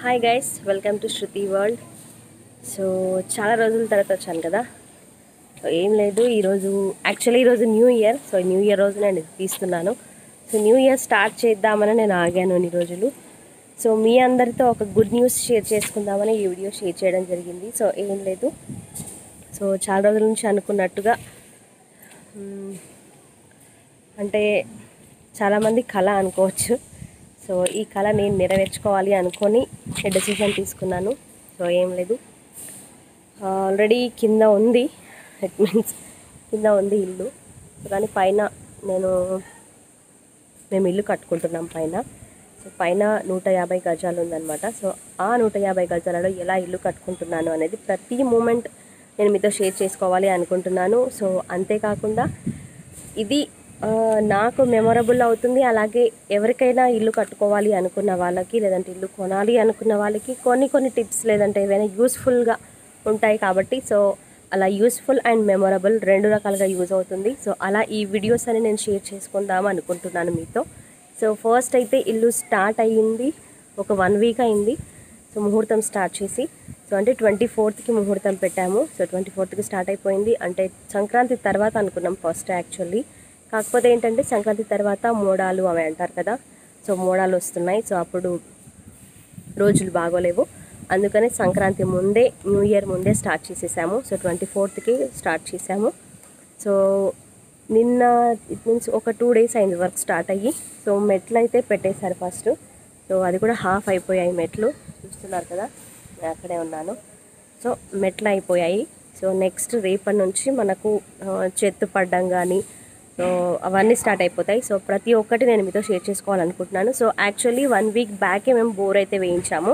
Hi guys, welcome to Shruti world. So చాలా రోజుల తర్వాత వచ్చాను కదా. సో ఏం లేదు, ఈరోజు new year. So new year రోజు నేను తీస్తున్నాను. సో న్యూ ఇయర్ స్టార్ట్ చేద్దామని నేను ఆగాను అన్ని రోజులు. సో మీ అందరితో ఒక గుడ్ న్యూస్ షేర్ చేసుకుందామని ఈ వీడియో షేర్ చేయడం జరిగింది. సో ఏం లేదు, సో చాలా రోజుల నుంచి అనుకున్నట్టుగా అంటే చాలామంది కళ అనుకోవచ్చు. సో ఈ కళ నేను నెరవేర్చుకోవాలి అనుకొని డెసిషన్ తీసుకున్నాను. సో ఏం లేదు, ఆల్రెడీ కింద ఉంది, ఇట్ మీన్స్ కింద ఉంది ఇల్లు. కానీ పైన మేము ఇల్లు కట్టుకుంటున్నాం పైన. సో పైన 150 గజాలు ఉందన్నమాట. సో ఆ 150 గజాలలో ఎలా ఇల్లు కట్టుకుంటున్నాను అనేది ప్రతి మూమెంట్ నేను మీతో షేర్ చేసుకోవాలి అనుకుంటున్నాను. సో అంతేకాకుండా ఇది నాకు మెమొరబుల్ అవుతుంది. అలాగే ఎవరికైనా ఇల్లు కట్టుకోవాలి అనుకున్న వాళ్ళకి, లేదంటే ఇల్లు కొనాలి అనుకున్న వాళ్ళకి కొన్ని టిప్స్ లేదంటే ఏవైనా యూస్ఫుల్గా ఉంటాయి కాబట్టి, సో అలా యూస్ఫుల్ అండ్ మెమొరబుల్ రెండు రకాలుగా యూజ్ అవుతుంది. సో అలా ఈ వీడియోస్ అని నేను షేర్ చేసుకుందాం అనుకుంటున్నాను మీతో. సో ఫస్ట్ అయితే ఇల్లు స్టార్ట్ అయ్యింది ఒక 1 వీక్ అయింది. సో ముహూర్తం స్టార్ట్ చేసి, సో అంటే 24th ముహూర్తం పెట్టాము. సో 24th స్టార్ట్ అయిపోయింది. అంటే సంక్రాంతి తర్వాత అనుకున్నాం ఫస్ట్ యాక్చువల్లీ. కాకపోతే ఏంటంటే సంక్రాంతి తర్వాత మోడాలు అవి అంటారు కదా. సో మోడాలు వస్తున్నాయి. సో అప్పుడు రోజులు బాగోలేవు. అందుకని సంక్రాంతి ముందే, న్యూ ఇయర్ ముందే స్టార్ట్ చేసేసాము. సో 24th స్టార్ట్ చేసాము. సో నిన్న ఇట్ మీన్స్ ఒక 2 days అయింది వర్క్ స్టార్ట్ అయ్యి. సో మెట్లు అయితే పెట్టేశారు ఫస్ట్. సో అది కూడా హాఫ్ అయిపోయాయి మెట్లు, చూస్తున్నారు కదా, నేను అక్కడే ఉన్నాను. సో మెట్లు అయిపోయాయి. సో నెక్స్ట్ రేపటి నుంచి మనకు చెత్త పడ్డం కానీ సో అవన్నీ స్టార్ట్ అయిపోతాయి. సో ప్రతి ఒక్కటి నేను మీతో షేర్ చేసుకోవాలనుకుంటున్నాను. సో యాక్చువల్లీ 1 week బ్యాకే మేము బోర్ అయితే వేయించాము.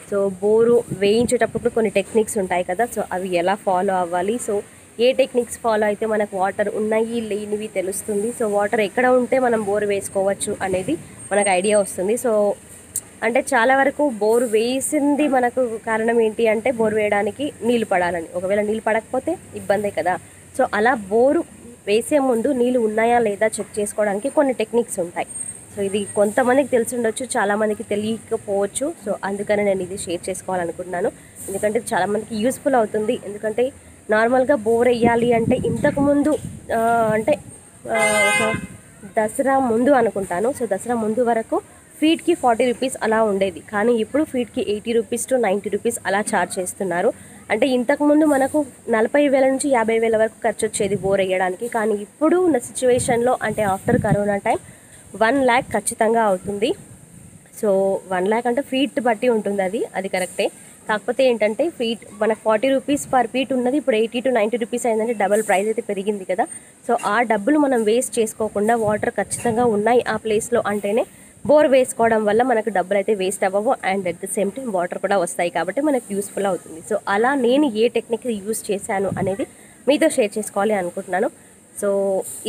సో బోరు వేయించేటప్పుడు కొన్ని టెక్నిక్స్ ఉంటాయి కదా. సో అవి ఎలా ఫాలో అవ్వాలి, సో ఏ టెక్నిక్స్ ఫాలో అయితే మనకు వాటర్ ఉన్నాయి లేనివి తెలుస్తుంది, సో వాటర్ ఎక్కడ ఉంటే మనం బోర్ వేసుకోవచ్చు అనేది మనకు ఐడియా వస్తుంది. సో అంటే చాలా వరకు బోరు వేసింది మనకు కారణం ఏంటి అంటే, బోరు వేయడానికి నీళ్ళు పడాలని. ఒకవేళ నీళ్ళు పడకపోతే ఇబ్బందే కదా. సో అలా బోరు వేసే ముందు నీళ్ళు ఉన్నాయా లేదా చెక్ చేసుకోవడానికి కొన్ని టెక్నిక్స్ ఉంటాయి. సో ఇది కొంతమందికి తెలిసి ఉండొచ్చు, చాలామందికి తెలియకపోవచ్చు. సో అందుకని నేను ఇది షేర్ చేసుకోవాలనుకుంటున్నాను. ఎందుకంటే చాలామందికి యూస్ఫుల్ అవుతుంది. ఎందుకంటే నార్మల్గా బోర్ వేయాలి అంటే ఇంతకుముందు అంటే ఒక దసరా ముందు అనుకుంటాను. సో దసరా ముందు వరకు ఫీట్కి 40 రూపీస్ అలా ఉండేది. కానీ ఇప్పుడు ఫీట్కి 80 రూపీస్ to 90 రూపీస్ అలా ఛార్జ్ చేస్తున్నారు. అంటే ఇంతకుముందు మనకు 40,000 నుంచి 50,000 వరకు ఖర్చు వచ్చేది బోర్ వేయడానికి. కానీ ఇప్పుడు ఉన్న సిచ్యువేషన్లో, అంటే ఆఫ్టర్ కరోనా టైం, 1 lakh ఖచ్చితంగా అవుతుంది. సో 1 lakh అంటే ఫీట్ బట్టి ఉంటుంది, అది కరెక్టే. కాకపోతే ఏంటంటే ఫీట్ మనకు 40 రూపీస్ పర్ ఫీట్ ఉన్నది, ఇప్పుడు 80 to 90 రూపీస్ అయిందంటే డబల్ ప్రైస్ అయితే పెరిగింది కదా. సో ఆ డబ్బులు మనం వేస్ట్ చేసుకోకుండా వాటర్ ఖచ్చితంగా ఉన్నాయి ఆ ప్లేస్లో అంటేనే బోర్ వేసుకోవడం వల్ల మనకు డబ్బులు అయితే వేస్ట్ అవ్వవు. And at the same time water కూడా వస్తాయి కాబట్టి మనకు యూస్ఫుల్ అవుతుంది. సో అలా నేను ఏ టెక్నిక్ యూస్ చేశాను అనేది మీతో షేర్ చేసుకోవాలి అనుకుంటున్నాను. సో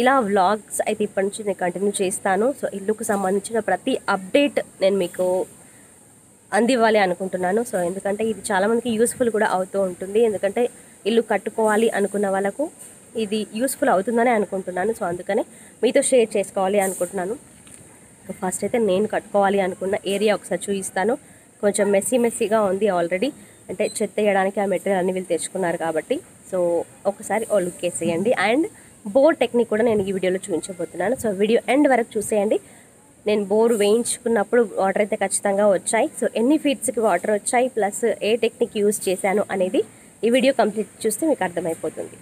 ఇలా వ్లాగ్స్ అయితే ఇప్పటి నుంచి నేను కంటిన్యూ చేస్తాను. సో ఇల్లుకు సంబంధించిన ప్రతి అప్డేట్ నేను మీకు అందివ్వాలి అనుకుంటున్నాను. సో ఎందుకంటే ఇది చాలామందికి యూస్ఫుల్ కూడా అవుతూ ఉంటుంది. ఎందుకంటే ఇల్లు కట్టుకోవాలి అనుకున్న వాళ్ళకు ఇది యూస్ఫుల్ అవుతుందని అనుకుంటున్నాను. సో అందుకనే మీతో షేర్ చేసుకోవాలి అనుకుంటున్నాను. ఫస్ట్ అయితే నేను కట్టుకోవాలి అనుకున్న ఏరియా ఒకసారి చూపిస్తాను. కొంచెం మెస్సీగా ఉంది ఆల్రెడీ, అంటే చెత్త వేయడానికి ఆ మెటీరియల్ అన్ని వీళ్ళు తెచ్చుకున్నారు కాబట్టి. సో ఒకసారి లుక్ వేసేయండి. అండ్ బోర్ టెక్నిక్ కూడా నేను ఈ వీడియోలో చూపించబోతున్నాను. సో వీడియో ఎండ్ వరకు చూసేయండి. నేను బోర్ వేయించుకున్నప్పుడు వాటర్ అయితే ఖచ్చితంగా వచ్చాయి. సో ఎన్ని ఫీట్స్కి వాటర్ వచ్చాయి, ప్లస్ ఏ టెక్నిక్ యూజ్ చేశాను అనేది ఈ వీడియో కంప్లీట్ చూస్తే మీకు అర్థమైపోతుంది.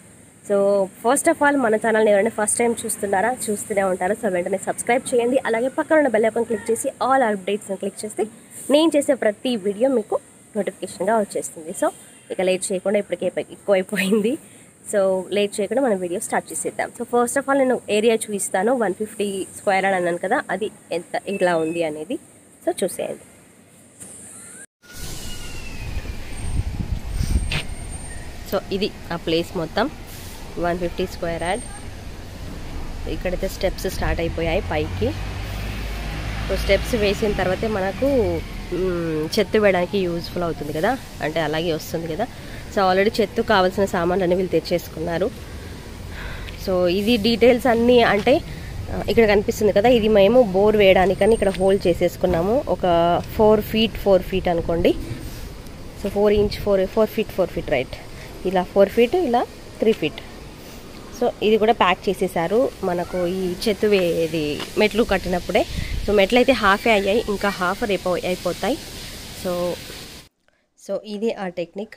సో ఫస్ట్ ఆఫ్ ఆల్ మన ఛానల్ని ఎవరైనా ఫస్ట్ టైం చూస్తూనే ఉంటారు. సో వెంటనే సబ్స్క్రైబ్ చేయండి. అలాగే పక్కన ఉన్న బెల్ ఐకాన్ క్లిక్ చేసి ఆల్ అప్డేట్స్ని క్లిక్ చేస్తే నేను చేసే ప్రతి వీడియో మీకు నోటిఫికేషన్గా వచ్చేస్తుంది. సో ఇక లేట్ చేయకుండా, ఇప్పటికే ఎక్కువైపోయింది. సో లేట్ చేయకుండా మనం వీడియో స్టార్ట్ చేసేద్దాం. సో ఫస్ట్ ఆఫ్ ఆల్ నేను ఏరియా చూపిస్తాను. 150 స్క్వేర్ అని అన్నాను కదా, అది ఎలా ఉంది అనేది సో చూసేయండి. సో ఇది ఆ ప్లేస్ మొత్తం 150 స్క్వేర్ యార్డ్. ఇక్కడైతే స్టెప్స్ స్టార్ట్ అయిపోయాయి పైకి. సో స్టెప్స్ వేసిన తర్వాతే మనకు చెత్త వేయడానికి యూజ్ఫుల్ అవుతుంది కదా, అంటే అలాగే వస్తుంది కదా. సో ఆల్రెడీ చెత్త కావాల్సిన సామాన్లు అన్నీ వీళ్ళు తెచ్చేసుకున్నారు. సో ఇది డీటెయిల్స్ అన్నీ అంటే ఇక్కడ కనిపిస్తుంది కదా, ఇది మేము బోర్ వేయడానికని ఇక్కడ హోల్ చేసేసుకున్నాము. ఒక 4 ఫీట్ అనుకోండి. So 4 feet right. ఇలా 4 ఫీట్, ఇలా 3 ఫీట్. సో ఇది కూడా ప్యాక్ చేసేసారు మనకు ఈ ఇది మెట్లు కట్టినప్పుడే. సో మెట్లు అయితే హాఫే అయ్యాయి, ఇంకా హాఫ్ రేపు అయిపోతాయి. సో ఇది ఆ టెక్నిక్.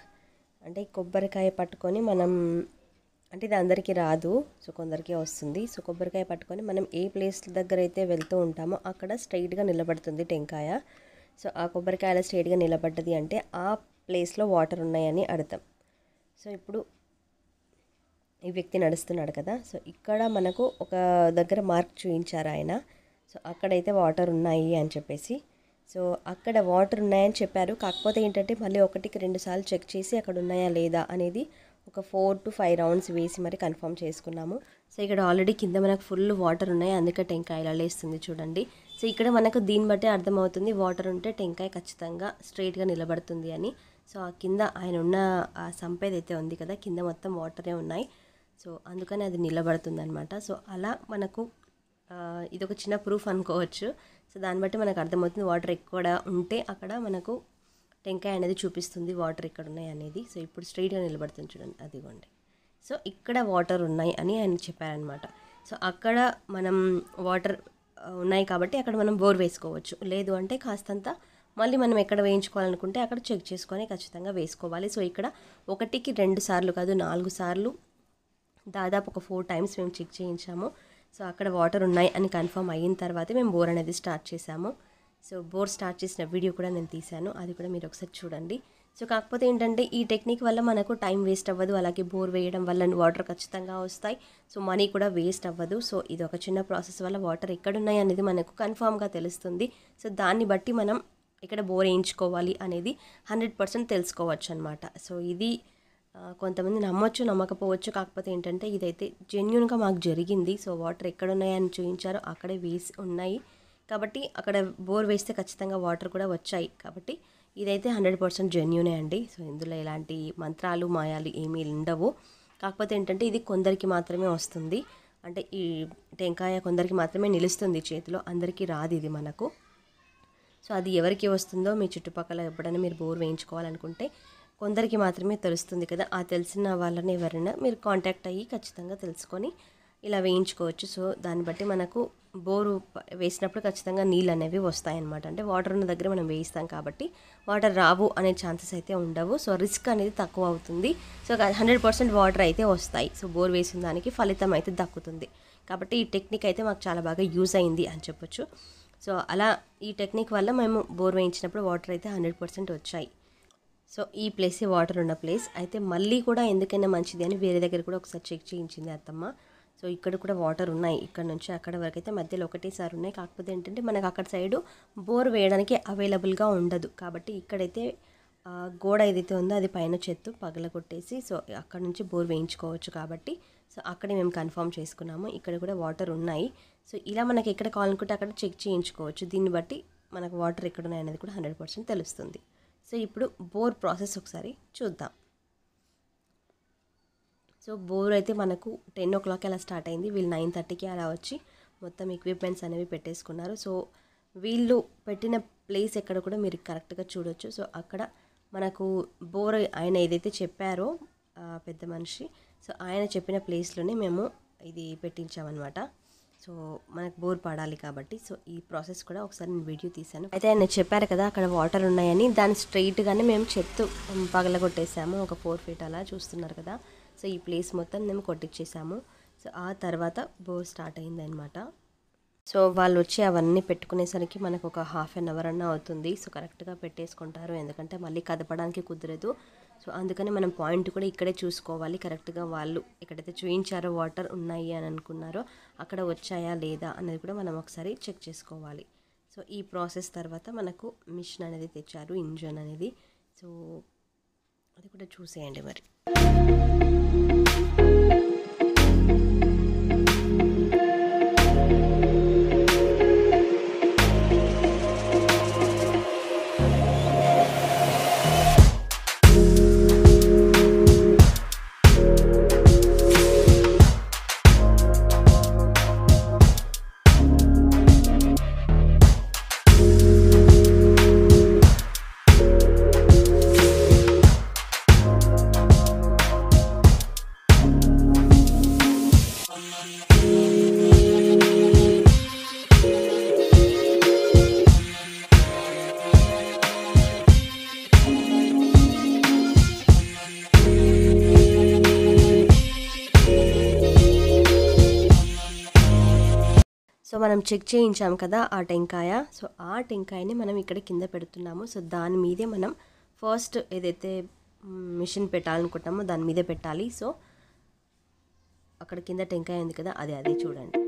అంటే కొబ్బరికాయ పట్టుకొని మనం, అంటే ఇది అందరికీ రాదు, సో కొందరికి వస్తుంది. సో కొబ్బరికాయ పట్టుకొని మనం ఏ ప్లేస్ దగ్గర అయితే వెళ్తూ ఉంటామో అక్కడ స్ట్రైట్గా నిలబడుతుంది టెంకాయ. సో ఆ కొబ్బరికాయల స్ట్రైట్గా నిలబడ్డది అంటే ఆ ప్లేస్లో వాటర్ ఉన్నాయని అర్థం. సో ఇప్పుడు ఈ వ్యక్తి నడుస్తున్నాడు కదా, సో ఇక్కడ మనకు ఒక దగ్గర మార్క్ చూపించారు ఆయన. సో అక్కడైతే వాటర్ ఉన్నాయి అని చెప్పేసి. సో అక్కడ వాటర్ ఉన్నాయని చెప్పారు. కాకపోతే ఏంటంటే మళ్ళీ 1-2 సార్లు చెక్ చేసి అక్కడ ఉన్నాయా లేదా అనేది ఒక 4 to 5 రౌండ్స్ వేసి మరి కన్ఫర్మ్ చేసుకున్నాము. సో ఇక్కడ ఆల్రెడీ కింద మనకు ఫుల్ వాటర్ ఉన్నాయి, అందుకే టెంకాయ ఇలా లేస్తుంది చూడండి. సో ఇక్కడ మనకు దీన్ని బట్టి అర్థమవుతుంది వాటర్ ఉంటే టెంకాయ ఖచ్చితంగా స్ట్రైట్గా నిలబడుతుంది అని. సో ఆ కింద ఆయన ఉన్న ఆ సంపేదైతే ఉంది కదా, కింద మొత్తం వాటరే ఉన్నాయి. సో అందుకని అది నిలబడుతుంది అనమాట. సో అలా మనకు ఇది ఒక చిన్న ప్రూఫ్ అనుకోవచ్చు. సో దాన్ని బట్టి మనకు అర్థమవుతుంది వాటర్ ఎక్కడ ఉంటే అక్కడ మనకు టెంకాయ అనేది చూపిస్తుంది వాటర్ ఎక్కడ ఉన్నాయి అనేది. సో ఇప్పుడు స్ట్రైట్గా నిలబడుతుంది చూడండి, అదిగోండి. సో ఇక్కడ వాటర్ ఉన్నాయి అని ఆయన చెప్పారనమాట. సో అక్కడ మనం వాటర్ ఉన్నాయి కాబట్టి అక్కడ మనం బోర్ వేసుకోవచ్చు. లేదు అంటే కాస్తంత మళ్ళీ మనం ఎక్కడ వేయించుకోవాలనుకుంటే అక్కడ చెక్ చేసుకొని ఖచ్చితంగా వేసుకోవాలి. సో ఇక్కడ 1-2 సార్లు కాదు, 4 సార్లు, దాదాపు ఒక 4 టైమ్స్ మేము చెక్ చేయించాము. సో అక్కడ వాటర్ ఉన్నాయి అని కన్ఫర్మ్ అయిన తర్వాతే మేము బోర్ అనేది స్టార్ట్ చేసాము. సో బోర్ స్టార్ట్ చేసిన వీడియో కూడా నేను తీశాను, అది కూడా మీరు ఒకసారి చూడండి. సో కాకపోతే ఏంటంటే ఈ టెక్నిక్ వల్ల మనకు టైం వేస్ట్ అవ్వదు, అలాగే బోర్ వేయడం వల్ల వాటర్ ఖచ్చితంగా వస్తాయి. సో మనీ కూడా వేస్ట్ అవ్వదు. సో ఇది ఒక చిన్న ప్రాసెస్ వల్ల వాటర్ ఎక్కడున్నాయి అనేది మనకు కన్ఫామ్గా తెలుస్తుంది. సో దాన్ని బట్టి మనం ఇక్కడ బోర్ వేయించుకోవాలి అనేది 100% తెలుసుకోవచ్చు అనమాట. సో ఇది కొంతమంది నమ్మొచ్చు, నమ్మకపోవచ్చు. కాకపోతే ఏంటంటే ఇదైతే జెన్యూన్గా మాకు జరిగింది. సో వాటర్ ఎక్కడున్నాయని చూపించారో అక్కడే వేసి ఉన్నాయి కాబట్టి అక్కడ బోర్ వేస్తే ఖచ్చితంగా వాటర్ కూడా వచ్చాయి. కాబట్టి ఇదైతే 100% జెన్యూనే అండి. సో ఇందులో ఎలాంటి మంత్రాలు మాయాలు ఏమీ ఉండవు. కాకపోతే ఏంటంటే ఇది కొందరికి మాత్రమే వస్తుంది. అంటే ఈ టెంకాయ కొందరికి మాత్రమే నిలుస్తుంది చేతిలో, అందరికీ రాదు ఇది మనకు. సో అది ఎవరికి వస్తుందో మీ చుట్టుపక్కల ఎప్పుడైనా మీరు బోర్ వేయించుకోవాలనుకుంటే కొందరికి మాత్రమే తెలుస్తుంది కదా, ఆ తెలిసిన వాళ్ళని ఎవరైనా మీరు కాంటాక్ట్ అయ్యి ఖచ్చితంగా తెలుసుకొని ఇలా వేయించుకోవచ్చు. సో దాన్ని బట్టి మనకు బోరు వేసినప్పుడు ఖచ్చితంగా నీళ్ళు అనేవి వస్తాయన్నమాట. అంటే వాటర్ ఉన్న దగ్గర మనం వేయిస్తాం కాబట్టి వాటర్ రావు అనే ఛాన్సెస్ అయితే ఉండవు. సో రిస్క్ అనేది తక్కువ అవుతుంది. సో 100% వాటర్ అయితే వస్తాయి. సో బోర్ వేసిన దానికి ఫలితం అయితే దక్కుతుంది. కాబట్టి ఈ టెక్నిక్ అయితే మాకు చాలా బాగా యూజ్ అయింది అని చెప్పొచ్చు. సో అలా ఈ టెక్నిక్ వల్ల మేము బోర్ వేయించినప్పుడు వాటర్ అయితే 100% వచ్చాయి. సో ఈ ప్లేసే వాటర్ ఉన్న ప్లేస్ అయితే మళ్ళీ కూడా ఎందుకైనా మంచిది అని వేరే దగ్గర కూడా ఒకసారి చెక్ చేయించింది అత్తమ్మ. సో ఇక్కడ కూడా వాటర్ ఉన్నాయి, ఇక్కడ నుంచి అక్కడ వరకు అయితే మధ్యలో ఒకటేసారి ఉన్నాయి. కాకపోతే ఏంటంటే మనకు అక్కడ సైడు బోర్ వేయడానికి అవైలబుల్గా ఉండదు. కాబట్టి ఇక్కడైతే గోడ ఏదైతే ఉందో అది పైన చెత్త పగలగొట్టేసి సో అక్కడ నుంచి బోర్ వేయించుకోవచ్చు. కాబట్టి సో అక్కడే మేము కన్ఫర్మ్ చేసుకున్నాము. ఇక్కడ కూడా వాటర్ ఉన్నాయి. సో ఇలా మనకి ఎక్కడ కావాలనుకుంటే అక్కడ చెక్ చేయించుకోవచ్చు. దీన్ని బట్టి మనకు వాటర్ ఎక్కడ ఉన్నాయి అనేది కూడా 100% తెలుస్తుంది. సో ఇప్పుడు బోర్ ప్రాసెస్ ఒకసారి చూద్దాం. సో బోర్ అయితే మనకు 10 o'clock అలా స్టార్ట్ అయింది. వీళ్ళు 9:30కి అలా వచ్చి మొత్తం ఎక్విప్మెంట్స్ అనేవి పెట్టేసుకున్నారు. సో వీళ్ళు పెట్టిన ప్లేస్ ఎక్కడ కూడా మీరు కరెక్ట్గా చూడొచ్చు. సో అక్కడ మనకు బోర్ ఆయన ఏదైతే చెప్పారో పెద్ద మనిషి, సో ఆయన చెప్పిన ప్లేస్లోనే మేము ఇది పెట్టించామన్నమాట. సో మనకు బోర్ పడాలి కాబట్టి సో ఈ ప్రాసెస్ కూడా ఒకసారి నేను వీడియో తీశాను. అయితే ఆయన చెప్పారు కదా అక్కడ వాటర్ ఉన్నాయని, దాని స్ట్రైట్గానే మేము చెత్త పగలగొట్టేసాము. ఒక 4 feet అలా చూస్తున్నారు కదా. సో ఈ ప్లేస్ మొత్తం మేము కొట్టించేసాము. సో ఆ తర్వాత బోర్ స్టార్ట్ అయిందనమాట. సో వాళ్ళు వచ్చి అవన్నీ పెట్టుకునేసరికి మనకు ఒక 1/2 hour అన్న అవుతుంది. సో కరెక్ట్గా పెట్టేసుకుంటారు, ఎందుకంటే మళ్ళీ కదపడానికి కుదరదు. సో అందుకని మనం పాయింట్ కూడా ఇక్కడే చూసుకోవాలి. కరెక్ట్గా వాళ్ళు ఎక్కడైతే చూయించారో వాటర్ ఉన్నాయి అని అనుకున్నారో అక్కడ వచ్చాయా లేదా అనేది కూడా మనం ఒకసారి చెక్ చేసుకోవాలి. సో ఈ ప్రాసెస్ తర్వాత మనకు మిషన్ అనేది తెచ్చారు, ఇంజన్ అనేది. సో అది కూడా చూసేయండి మరి. మనం చెక్ చేయించాం కదా ఆ టెంకాయ, సో ఆ టెంకాయని మనం ఇక్కడ కింద పెడుతున్నాము. సో దాని మీదే మనం ఫస్ట్ ఏదైతే మిషన్ పెట్టాలనుకుంటామో దాని మీదే పెట్టాలి. సో అక్కడ కింద టెంకాయ ఉంది కదా, అదే చూడండి.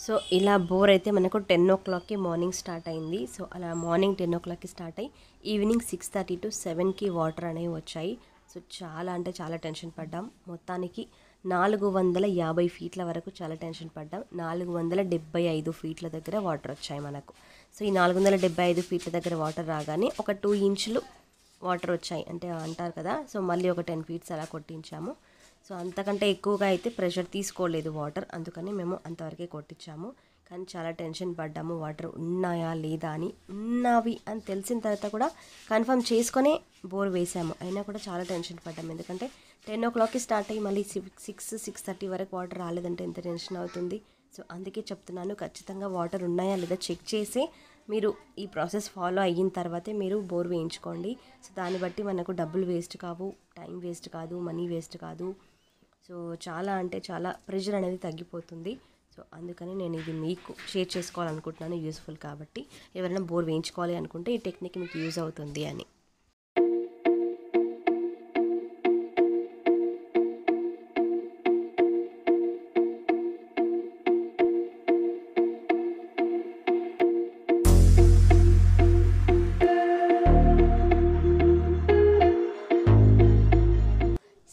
సో ఇలా బోర్ అయితే మనకు 10 o'clockకి మార్నింగ్ స్టార్ట్ అయింది. సో అలా మార్నింగ్ 10 o'clockకి స్టార్ట్ అయ్యి ఈవినింగ్ 6:30 to 7కి వాటర్ అనేవి వచ్చాయి. సో చాలా అంటే చాలా టెన్షన్ పడ్డాం. మొత్తానికి 450 ఫీట్ల వరకు చాలా టెన్షన్ పడ్డాం. 475 ఫీట్ల దగ్గర వాటర్ వచ్చాయి మనకు. సో ఈ 475 ఫీట్ల దగ్గర వాటర్ రాగానే ఒక 2 ఇంచులు వాటర్ వచ్చాయి అంటే అంటారు కదా. సో మళ్ళీ ఒక 10 ఫీట్స్ అలా కొట్టించాము. సో అంతకంటే ఎక్కువగా అయితే ప్రెషర్ తీసుకోలేదు వాటర్, అందుకని మేము అంతవరకే కొట్టించాము. కానీ చాలా టెన్షన్ పడ్డాము వాటర్ ఉన్నాయా లేదా అని. ఉన్నవి అని తెలిసిన తర్వాత కూడా కన్ఫర్మ్ చేసుకొని బోర్ వేసాము. అయినా కూడా చాలా టెన్షన్ పడ్డాము, ఎందుకంటే 10 o'clockకి స్టార్ట్ అయ్యి మళ్ళీ 6:30 వరకు వాటర్ రాలేదంటే ఎంత టెన్షన్ అవుతుంది. సో అందుకే చెప్తున్నాను, ఖచ్చితంగా వాటర్ ఉన్నాయా లేదా చెక్ చేసి మీరు ఈ ప్రాసెస్ ఫాలో అయిన తర్వాతే మీరు బోర్ వేయించుకోండి. సో దాన్ని బట్టి మనకు డబ్బులు వేస్ట్ కావు, టైం వేస్ట్ కాదు, మనీ వేస్ట్ కాదు. సో చాలా అంటే చాలా ప్రెషర్ అనేది తగ్గిపోతుంది. సో అందుకని నేను ఇది మీకు షేర్ చేసుకోవాలనుకుంటున్నాను, యూస్ఫుల్ కాబట్టి. ఎవరైనా బోర్ వేయించుకోవాలి అనుకుంటే ఈ టెక్నిక్ మీకు యూజ్ అవుతుంది అని.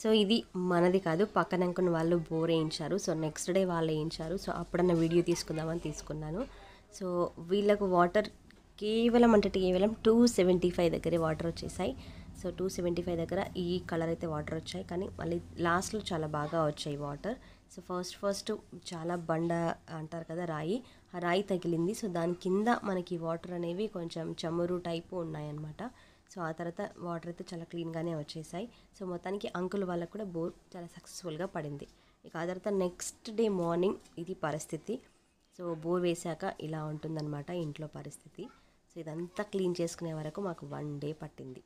సో ఇది మనది కాదు, పక్కన అనుకున్న వాళ్ళు బోర్ వేయించారు. సో నెక్స్ట్ డే వాళ్ళు వేయించారు. సో అప్పుడన్న వీడియో తీసుకుందామని తీసుకున్నాను. సో వీళ్ళకు వాటర్ కేవలం 275 దగ్గరే వాటర్ వచ్చేసాయి. సో 275 దగ్గర ఈ కలర్ అయితే వాటర్ వచ్చాయి, కానీ మళ్ళీ లాస్ట్లో చాలా బాగా వచ్చాయి వాటర్. సో ఫస్ట్ చాలా బండ అంటారు కదా, రాయి, ఆ రాయి తగిలింది. సో దాని కింద మనకి వాటర్ అనేవి కొంచెం చమురు టైపు ఉన్నాయన్నమాట. సో ఆ తర్వాత వాటర్ అయితే చాలా క్లీన్గానే వచ్చేసాయి. సో మొత్తానికి అంకుల్ వాళ్ళకు కూడా బోర్ చాలా సక్సెస్ఫుల్గా పడింది. ఇక ఆ తర్వాత నెక్స్ట్ డే మార్నింగ్ ఇది పరిస్థితి. సో బోర్ వేసాక ఇలా ఉంటుందన్నమాట ఇంట్లో పరిస్థితి. సో ఇదంతా క్లీన్ చేసుకునే వరకు మాకు 1 డే పట్టింది.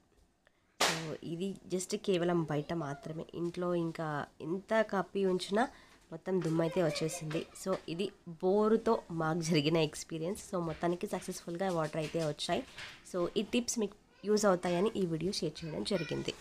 సో ఇది జస్ట్ కేవలం బయట మాత్రమే, ఇంట్లో ఇంకా ఎంత కప్పి ఉంచినా మొత్తం దుమ్మైతే వచ్చేసింది. సో ఇది బోరుతో మాకు జరిగిన ఎక్స్పీరియన్స్. సో మొత్తానికి సక్సెస్ఫుల్గా వాటర్ అయితే వచ్చాయి. సో ఈ టిప్స్ మీకు యూజ్ అవుతాయని ఈ వీడియో షేర్ చేయడం జరిగింది.